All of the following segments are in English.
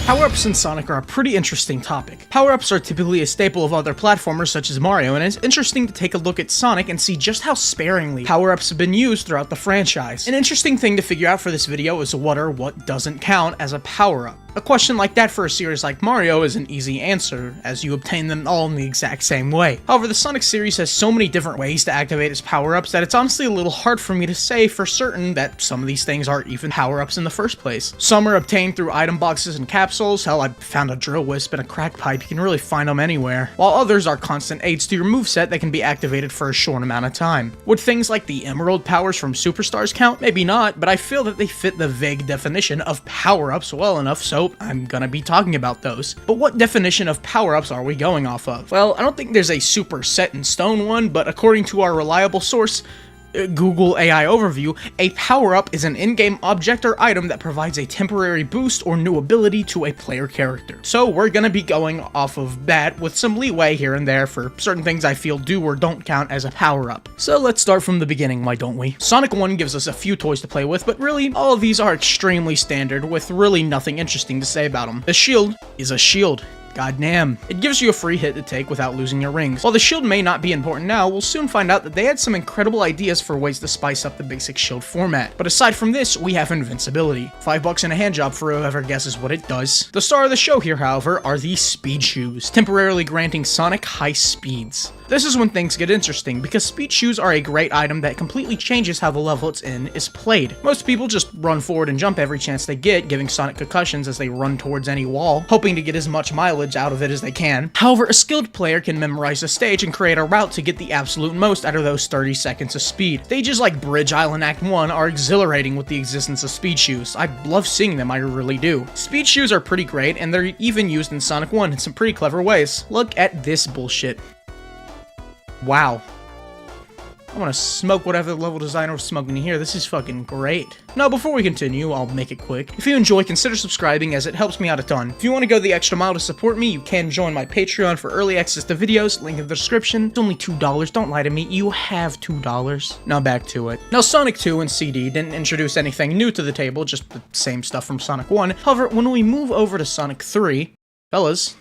Power-ups in Sonic are a pretty interesting topic. Power-ups are typically a staple of other platformers such as Mario, and it's interesting to take a look at Sonic and see just how sparingly power-ups have been used throughout the franchise. An interesting thing to figure out for this video is what doesn't count as a power-up. A question like that for a series like Mario is an easy answer, as you obtain them all in the exact same way. However, the Sonic series has so many different ways to activate its power-ups that it's honestly a little hard for me to say for certain that some of these things aren't even power-ups in the first place. Some are obtained through item boxes and capsules. Hell, I found a drill wisp and a crack pipe. You can really find them anywhere. While others are constant aids to your moveset that can be activated for a short amount of time. Would things like the Emerald powers from Superstars count? Maybe not, but I feel that they fit the vague definition of power-ups well enough, so I'm gonna be talking about those. But what definition of power-ups are we going off of? Well, I don't think there's a super set in stone one, but according to our reliable source, Google AI Overview, a power-up is an in-game object or item that provides a temporary boost or new ability to a player character. So we're gonna be going off of that with some leeway here and there for certain things I feel do or don't count as a power-up. So let's start from the beginning, why don't we? Sonic 1 gives us a few toys to play with, but really, all of these are extremely standard with really nothing interesting to say about them. The shield is a shield. Goddamn. It gives you a free hit to take without losing your rings. While the shield may not be important now, we'll soon find out that they had some incredible ideas for ways to spice up the basic shield format. But aside from this, we have invincibility. $5 and a hand job for whoever guesses what it does. The star of the show here, however, are the speed shoes, temporarily granting Sonic high speeds. This is when things get interesting, because speed shoes are a great item that completely changes how the level it's in is played. Most people just run forward and jump every chance they get, giving Sonic concussions as they run towards any wall, hoping to get as much mileage out of it as they can. However, a skilled player can memorize a stage and create a route to get the absolute most out of those 30 seconds of speed. Stages like Bridge Island Act 1 are exhilarating with the existence of speed shoes. I love seeing them, I really do. Speed shoes are pretty great, and they're even used in Sonic 1 in some pretty clever ways. Look at this bullshit. Wow. I want to smoke whatever the level designer was smoking in here. This is fucking great. Now, before we continue, I'll make it quick. If you enjoy, consider subscribing as it helps me out a ton. If you want to go the extra mile to support me, you can join my Patreon for early access to videos, link in the description. It's only $2, don't lie to me, you have $2. Now back to it. Now, Sonic 2 and CD didn't introduce anything new to the table, just the same stuff from Sonic 1. However, when we move over to Sonic 3, fellas,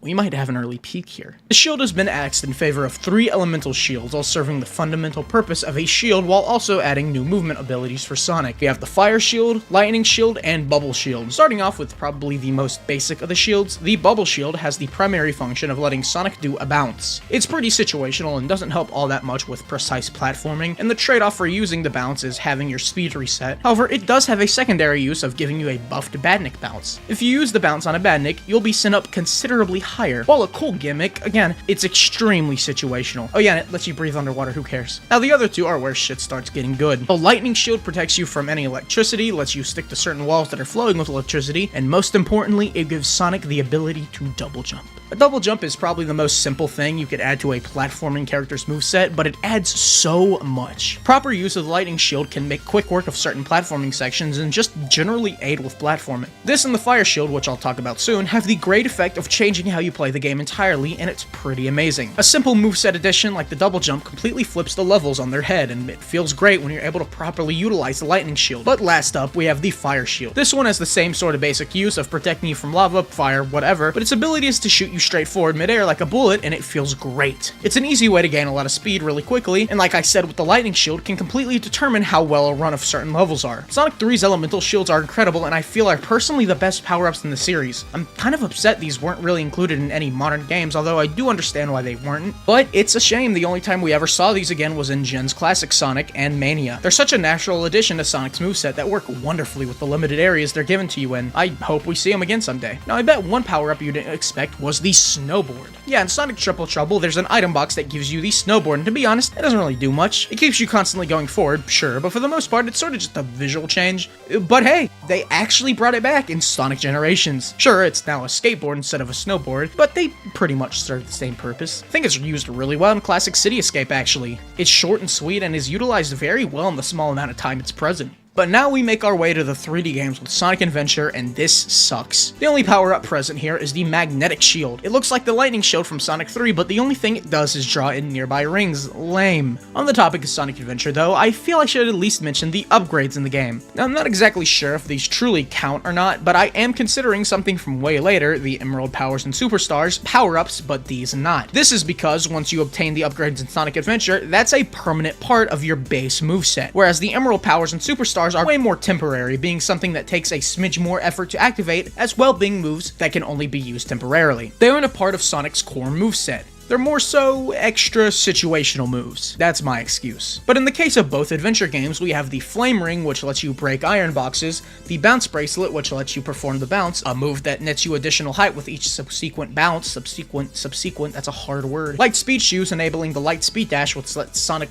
we might have an early peek here. The shield has been axed in favor of 3 elemental shields, all serving the fundamental purpose of a shield while also adding new movement abilities for Sonic. We have the Fire Shield, Lightning Shield, and Bubble Shield. Starting off with probably the most basic of the shields, the Bubble Shield has the primary function of letting Sonic do a bounce. It's pretty situational and doesn't help all that much with precise platforming, and the trade-off for using the bounce is having your speed reset. However, it does have a secondary use of giving you a buffed Badnik bounce. If you use the bounce on a Badnik, you'll be sent up considerably higher. While a cool gimmick, again, it's extremely situational. Oh yeah, and it lets you breathe underwater, who cares? Now the other two are where shit starts getting good. The Lightning Shield protects you from any electricity, lets you stick to certain walls that are flowing with electricity, and most importantly, it gives Sonic the ability to double jump. A double jump is probably the most simple thing you could add to a platforming character's moveset, but it adds so much. Proper use of the Lightning Shield can make quick work of certain platforming sections and just generally aid with platforming. This and the Fire Shield, which I'll talk about soon, have the great effect of changing how you play the game entirely, and it's pretty amazing. A simple moveset addition like the double jump completely flips the levels on their head, and it feels great when you're able to properly utilize the Lightning Shield. But last up, we have the Fire Shield. This one has the same sort of basic use of protecting you from lava, fire, whatever, but its ability is to shoot you straight forward midair like a bullet, and it feels great. It's an easy way to gain a lot of speed really quickly, and like I said with the Lightning Shield, can completely determine how well a run of certain levels are. Sonic 3's elemental shields are incredible, and I feel are personally the best power-ups in the series. I'm kind of upset these weren't really included in any modern games, although I do understand why they weren't. But it's a shame the only time we ever saw these again was in Gen's classic Sonic and Mania. They're such a natural addition to Sonic's moveset that work wonderfully with the limited areas they're given to you in. I hope we see them again someday. Now I bet one power-up you didn't expect was the snowboard. Yeah, in Sonic Triple Trouble, there's an item box that gives you the snowboard, and to be honest, it doesn't really do much. It keeps you constantly going forward, sure, but for the most part, it's sort of just a visual change. But hey, they actually brought it back in Sonic Generations. Sure, it's now a skateboard instead of a snowboard, but they pretty much serve the same purpose. I think it's used really well in Classic City Escape, actually. It's short and sweet and is utilized very well in the small amount of time it's present. But now we make our way to the 3D games with Sonic Adventure, and this sucks. The only power-up present here is the magnetic shield. It looks like the lightning shield from Sonic 3, but the only thing it does is draw in nearby rings. Lame. On the topic of Sonic Adventure though, I feel I should at least mention the upgrades in the game. Now I'm not exactly sure if these truly count or not, but I am considering something from way later, the Emerald Powers and Superstars, power-ups, but these not. This is because once you obtain the upgrades in Sonic Adventure, that's a permanent part of your base moveset, whereas the Emerald Powers and Superstars are way more temporary, being something that takes a smidge more effort to activate, as well being moves that can only be used temporarily. They aren't a part of Sonic's core moveset. They're more so extra situational moves. That's my excuse. But in the case of both adventure games, we have the Flame Ring, which lets you break iron boxes, the Bounce Bracelet, which lets you perform the bounce, a move that nets you additional height with each subsequent bounce, subsequent, that's a hard word. Light Speed Shoes, enabling the Light Speed Dash, which lets Sonic,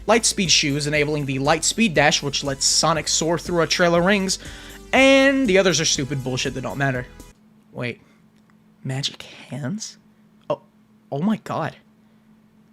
Light Speed Shoes, enabling the Light Speed Dash, which lets Sonic soar through a trail of rings, and the others are stupid bullshit that don't matter. Wait, magic hands? Oh my god.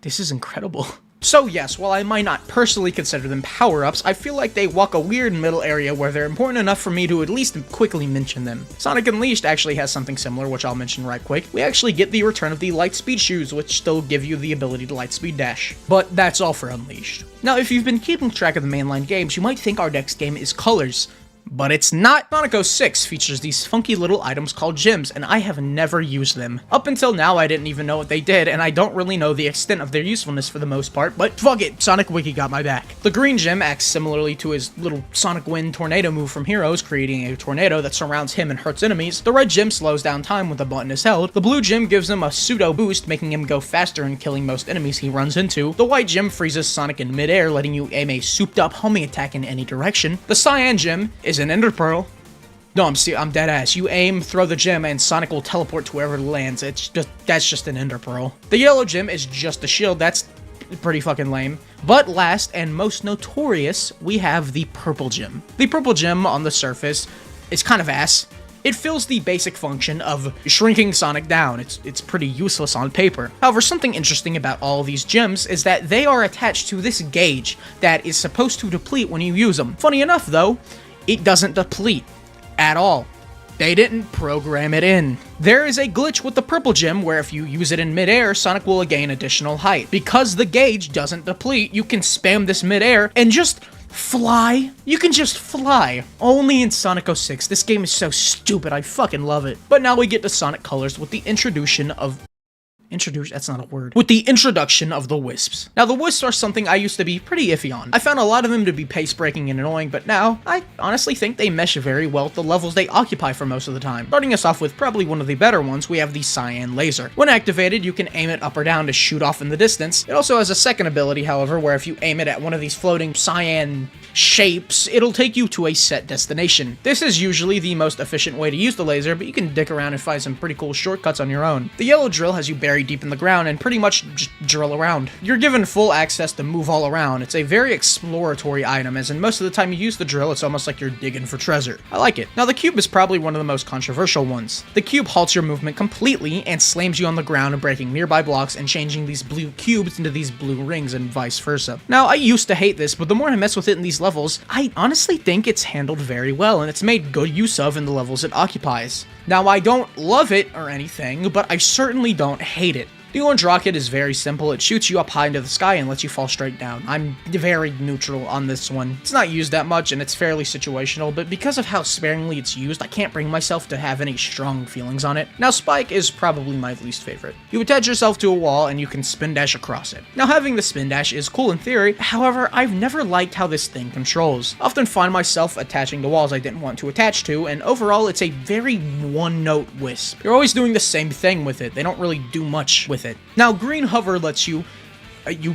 This is incredible. So yes, while I might not personally consider them power-ups, I feel like they walk a weird middle area where they're important enough for me to at least quickly mention them. Sonic Unleashed actually has something similar, which I'll mention right quick. We actually get the return of the Light Speed Shoes, which still give you the ability to Light Speed Dash. But that's all for Unleashed. Now, if you've been keeping track of the mainline games, you might think our next game is Colors. But it's not. Sonic 06 features these funky little items called gems, and I have never used them. Up until now, I didn't even know what they did, and I don't really know the extent of their usefulness for the most part, but fuck it, Sonic Wiki got my back. The green gem acts similarly to his little Sonic Wind tornado move from Heroes, creating a tornado that surrounds him and hurts enemies. The red gem slows down time when the button is held. The blue gem gives him a pseudo boost, making him go faster and killing most enemies he runs into. The white gem freezes Sonic in midair, letting you aim a souped up homing attack in any direction. The cyan gem is an ender pearl. No, I'm dead ass. You aim, throw the gem, and Sonic will teleport to wherever it lands. That's just an ender pearl. The yellow gem is just a shield. That's pretty fucking lame. But last and most notorious, we have the purple gem. The purple gem on the surface is kind of ass. It fills the basic function of shrinking Sonic down. It's pretty useless on paper. However, something interesting about all these gems is that they are attached to this gauge that is supposed to deplete when you use them. Funny enough though, it doesn't deplete at all. They didn't program it in. There is a glitch with the purple gem where if you use it in midair, Sonic will gain additional height. Because the gauge doesn't deplete, you can spam this midair and just fly. You can just fly. Only in Sonic 06. This game is so stupid, I fucking love it. But now we get to Sonic Colors with the introduction of that's not a word. With the introduction of the Wisps. Now, the Wisps are something I used to be pretty iffy on. I found a lot of them to be pace-breaking and annoying, but now, I honestly think they mesh very well with the levels they occupy for most of the time. Starting us off with probably one of the better ones, we have the Cyan Laser. When activated, you can aim it up or down to shoot off in the distance. It also has a second ability, however, where if you aim it at one of these floating cyan shapes, it'll take you to a set destination. This is usually the most efficient way to use the laser, but you can dick around and find some pretty cool shortcuts on your own. The yellow drill has you buried deep in the ground and pretty much just drill around. You're given full access to move all around. It's a very exploratory item, as in most of the time you use the drill, it's almost like you're digging for treasure. I like it. Now, the cube is probably one of the most controversial ones. The cube halts your movement completely and slams you on the ground and breaking nearby blocks and changing these blue cubes into these blue rings and vice versa. Now, I used to hate this, but the more I mess with it in these levels, I honestly think it's handled very well and it's made good use of in the levels it occupies. Now, I don't love it or anything, but I certainly don't hate it. The orange rocket is very simple. It shoots you up high into the sky and lets you fall straight down. I'm very neutral on this one. It's not used that much and it's fairly situational, but because of how sparingly it's used, I can't bring myself to have any strong feelings on it. Now, Spike is probably my least favorite. You attach yourself to a wall and you can spin dash across it. Now, having the spin dash is cool in theory, however, I've never liked how this thing controls. I often find myself attaching to walls I didn't want to attach to, and overall, it's a very one-note wisp. You're always doing the same thing with it. They don't really do much with it. Now, green hover lets you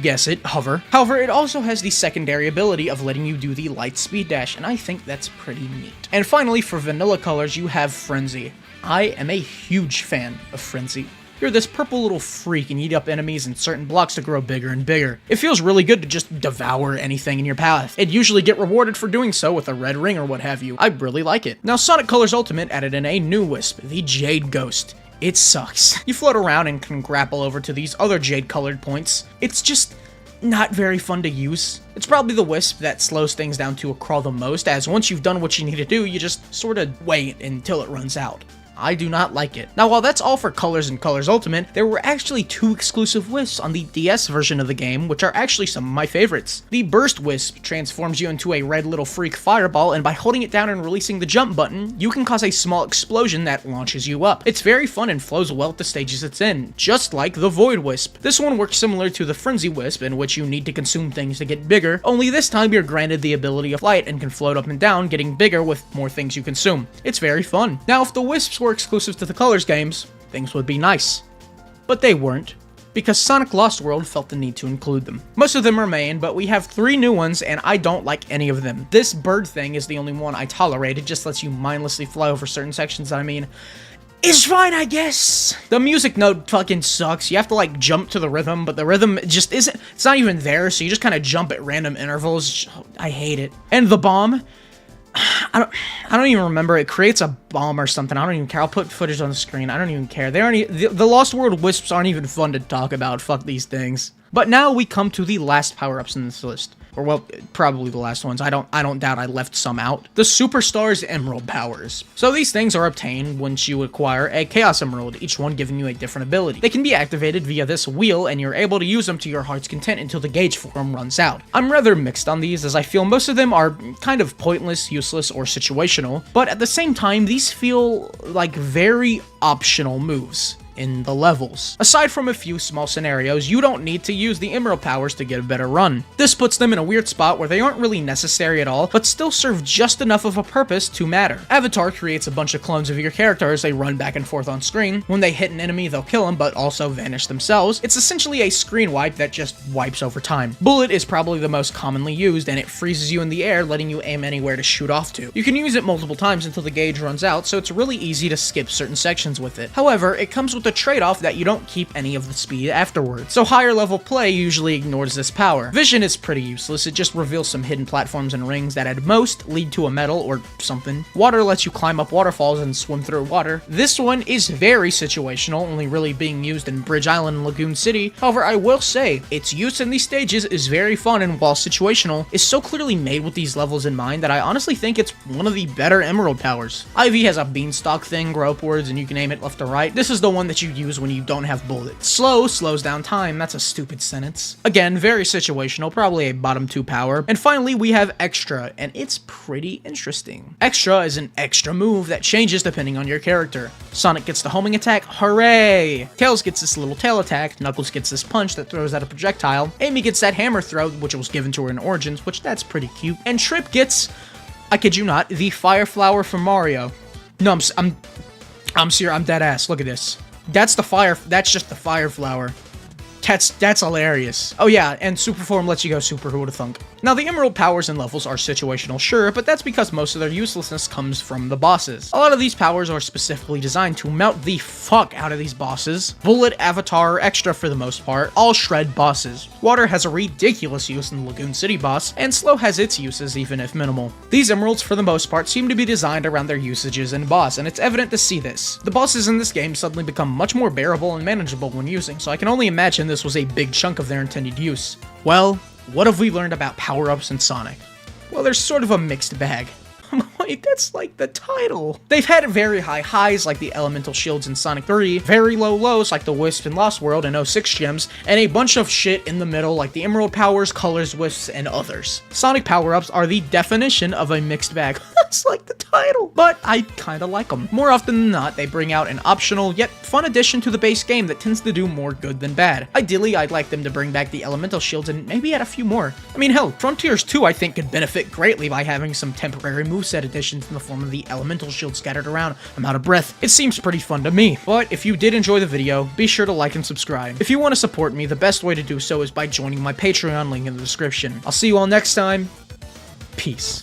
guess it, hover. However, it also has the secondary ability of letting you do the light speed dash, and I think that's pretty neat. And finally, for vanilla colors, you have Frenzy. I am a huge fan of Frenzy. You're this purple little freak and eat up enemies and certain blocks to grow bigger and bigger. It feels really good to just devour anything in your path. And usually get rewarded for doing so with a red ring or what have you. I really like it. Now, Sonic Colors Ultimate added in a new wisp, the Jade Ghost. It sucks. You float around and can grapple over to these other jade-colored points. It's just not very fun to use. It's probably the Wisp that slows things down to a crawl the most, as once you've done what you need to do, you just sort of wait until it runs out. I do not like it. Now, while that's all for Colors and Colors Ultimate, there were actually 2 exclusive Wisps on the DS version of the game, which are actually some of my favorites. The Burst Wisp transforms you into a red little freak fireball, and by holding it down and releasing the jump button, you can cause a small explosion that launches you up. It's very fun and flows well with the stages it's in, just like the Void Wisp. This one works similar to the Frenzy Wisp, in which you need to consume things to get bigger, only this time you're granted the ability of flight and can float up and down, getting bigger with more things you consume. It's very fun. Now, if the Wisps were exclusive to the Colors games, things would be nice. But they weren't, because Sonic Lost World felt the need to include them. Most of them remain, but we have 3 new ones, and I don't like any of them. This bird thing is the only one I tolerate. It just lets you mindlessly fly over certain sections. I mean, it's fine, I guess. The music note fucking sucks. You have to, like, jump to the rhythm, but the rhythm just isn't, it's not even there, so you just kind of jump at random intervals. I hate it. And the bomb, I don't even remember. It creates a bomb or something. I don't even care. I'll put footage on the screen. I don't even care. They aren't the Lost World Wisps aren't even fun to talk about. Fuck these things. But now we come to the last power-ups in this list. Or, well, probably the last ones. I don't doubt I left some out. The Superstar's Emerald powers. So these things are obtained once you acquire a Chaos Emerald, each one giving you a different ability. They can be activated via this wheel, and you're able to use them to your heart's content until the gauge form runs out. I'm rather mixed on these, as I feel most of them are kind of pointless, useless, or situational, but at the same time, these feel like very optional moves in the levels. Aside from a few small scenarios, you don't need to use the Emerald powers to get a better run. This puts them in a weird spot where they aren't really necessary at all, but still serve just enough of a purpose to matter. Avatar creates a bunch of clones of your character as they run back and forth on screen. When they hit an enemy, they'll kill them, but also vanish themselves. It's essentially a screen wipe that just wipes over time. Bullet is probably the most commonly used, and it freezes you in the air, letting you aim anywhere to shoot off to. You can use it multiple times until the gauge runs out, so it's really easy to skip certain sections with it. However, it comes with the trade-off that you don't keep any of the speed afterwards, so higher level play usually ignores this power. Vision is pretty useless. It just reveals some hidden platforms and rings that at most lead to a medal or something. Water lets you climb up waterfalls and swim through water. This one is very situational, only really being used in Bridge Island and Lagoon City. However, I will say, its use in these stages is very fun, and while situational, is so clearly made with these levels in mind that I honestly think it's one of the better Emerald powers. Ivy has a beanstalk thing, grow upwards, and you can aim it left or right. This is the one that you use when you don't have bullets. Slow slows down time. That's a stupid sentence. Again, very situational, probably a bottom 2 power. And finally, we have Extra, and it's pretty interesting. Extra is an extra move that changes depending on your character. Sonic gets the homing attack, hooray! Tails gets this little tail attack, Knuckles gets this punch that throws out a projectile, Amy gets that hammer throw, which was given to her in Origins, which that's pretty cute, and Trip gets, I kid you not, the Fire Flower from Mario. No, I'm serious, I'm dead ass, look at this. That's just the fire flower. That's hilarious. Oh yeah, and super form lets you go super, who would've thunk? Now, the Emerald powers and levels are situational, sure, but that's because most of their uselessness comes from the bosses. A lot of these powers are specifically designed to melt the fuck out of these bosses. Bullet, Avatar, Extra for the most part, all shred bosses. Water has a ridiculous use in the Lagoon City boss, and Slow has its uses even if minimal. These Emeralds, for the most part, seem to be designed around their usages in boss, and it's evident to see this. The bosses in this game suddenly become much more bearable and manageable when using, so I can only imagine this was a big chunk of their intended use. Well, what have we learned about power-ups in Sonic? Well, there's sort of a mixed bag. Wait, that's like the title. They've had very high highs like the elemental shields in Sonic 3, very low lows like the Wisp in Lost World and 06 gems, and a bunch of shit in the middle like the Emerald powers, Colors, Wisps, and others. Sonic power-ups are the definition of a mixed bag. That's like the title. But I kinda like them. More often than not, they bring out an optional yet fun addition to the base game that tends to do more good than bad. Ideally, I'd like them to bring back the elemental shields and maybe add a few more. I mean, hell, Frontiers 2 I think could benefit greatly by having some temporary moveset additions in the form of the elemental shield scattered around. I'm out of breath. It seems pretty fun to me. But if you did enjoy the video, be sure to like and subscribe. If you want to support me, the best way to do so is by joining my Patreon, link in the description. I'll see you all next time. Peace.